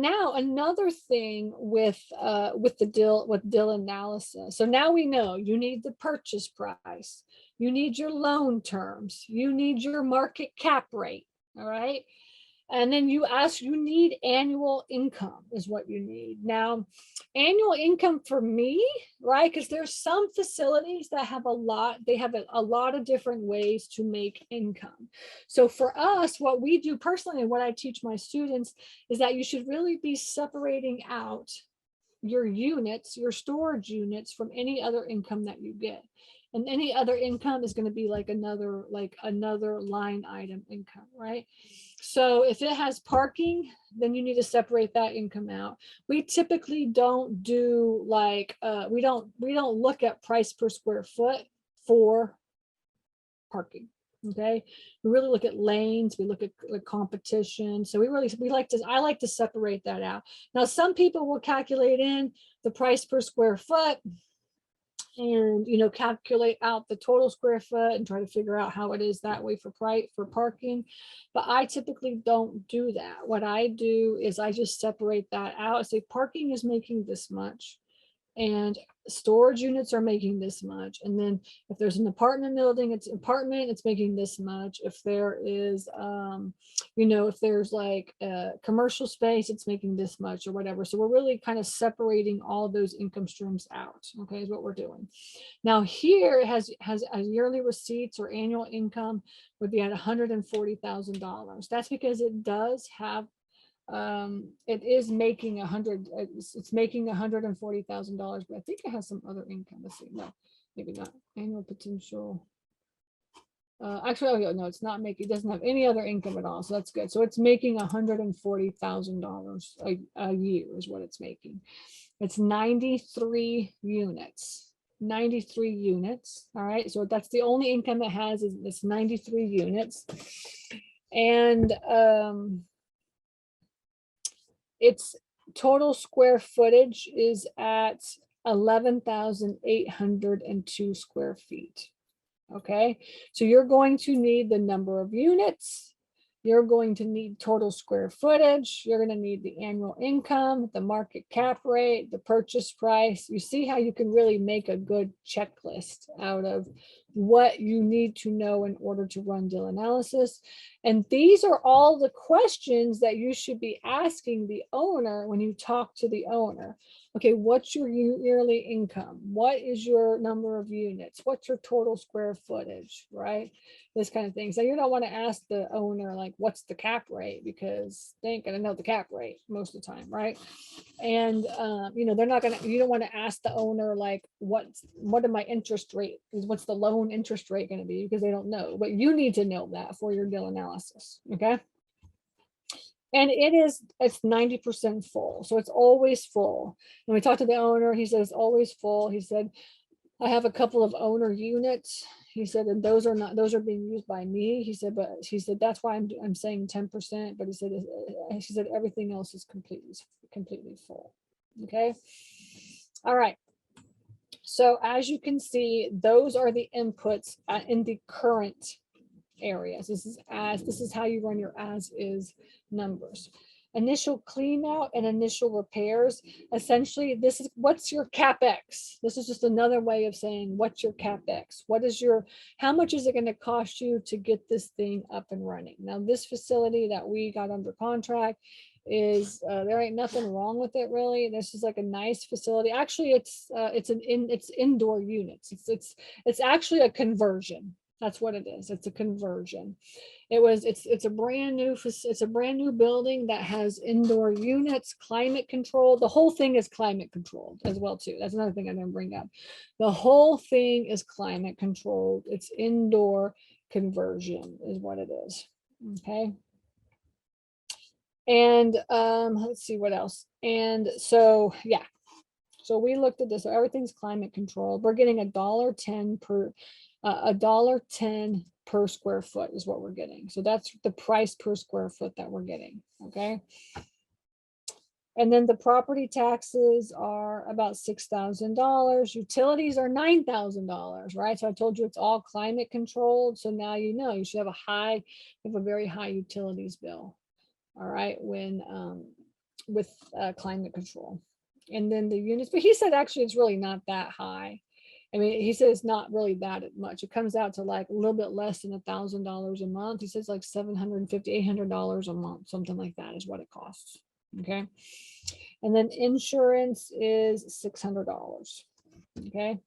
now another thing with the deal analysis. So now we know you need the purchase price, you need your loan terms, you need your market cap rate. All right. And then you need annual income is what you need. Now, annual income for me, right? Because there's some facilities that have they have a lot of different ways to make income. So for us, what we do personally and what I teach my students is that you should really be separating out your units, your storage units from any other income that you get. And any other income is going to be like another line item income, right? So if it has parking, then you need to separate that income out. We typically don't do we don't look at price per square foot for parking. Okay, we really look at lanes, we look at competition. So I like to separate that out. Now, some people will calculate in the price per square foot and calculate out the total square foot and try to figure out how it is that way for parking. But I typically don't do that. What I do is I just separate that out. Say parking is making this much and storage units are making this much. And then if there's an apartment building, it's making this much. If there is, if there's like a commercial space, it's making this much or whatever. So we're really kind of separating all those income streams out. Okay, is what we're doing. Now here it has a yearly receipts or annual income would be at $140,000. That's because it does have it is making it's making $140,000, but I think it has some other income. Let's see. No, maybe not. Annual potential. Actually, oh, no, it's not making, it doesn't have any other income at all. So that's good. So it's making $140,000 a year is what it's making. It's 93 units. 93 units. All right. So that's the only income it has is this 93 units. And its total square footage is at 11,802 square feet. Okay, so you're going to need the number of units, you're going to need total square footage, you're going to need the annual income, the market cap rate, the purchase price. You see how you can really make a good checklist out of what you need to know in order to run deal analysis. And these are all the questions that you should be asking the owner when you talk to the owner. Okay, what's your yearly income? What is your number of units? What's your total square footage, right? This kind of thing. So you don't want to ask the owner, like, what's the cap rate? Because they ain't going to know the cap rate most of the time, right? And, they're not going to, you don't want to ask the owner, like, what are my interest rate? What's the loan interest rate going to be? Because they don't know. But you need to know that for your deal analysis, okay? And it's 90% full. So it's always full. And we talked to the owner, he said it's always full. He said, I have a couple of owner units. He said, and those are being used by me. He said, but he said, that's why I'm saying 10%. But he said, everything else is completely full. Okay. All right. So as you can see, those are the inputs in the current areas. This is how you run your as is numbers. Initial clean out and initial repairs. Essentially, this is what's your capex. This is just another way of saying what's your capex. How much is it going to cost you to get this thing up and running? Now, this facility that we got under contract is there ain't nothing wrong with it really. This is like a nice facility. Actually, it's indoor units. It's actually a conversion. That's what it is. It's a conversion. It's a brand new building that has indoor units, climate controlled. The whole thing is climate controlled as well too. That's another thing I didn't bring up. The whole thing is climate controlled. It's indoor conversion is what it is. Okay. And let's see what else. And so yeah. So we looked at this. So everything's climate controlled. We're getting $1.10 per square foot is what we're getting. So that's the price per square foot that we're getting. Okay. And then the property taxes are about $6,000. Utilities are $9,000, right? So I told you it's all climate controlled. So now you know you should have a very high utilities bill. All right, when with climate control. And then the units, but he said actually it's really not that high. I mean, he says not really that much. It comes out to like a little bit less than $1,000 a month. He says like $750, $800 a month, something like that is what it costs. Okay. And then insurance is $600. Okay.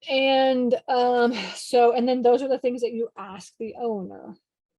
And so, and then those are the things that you ask the owner.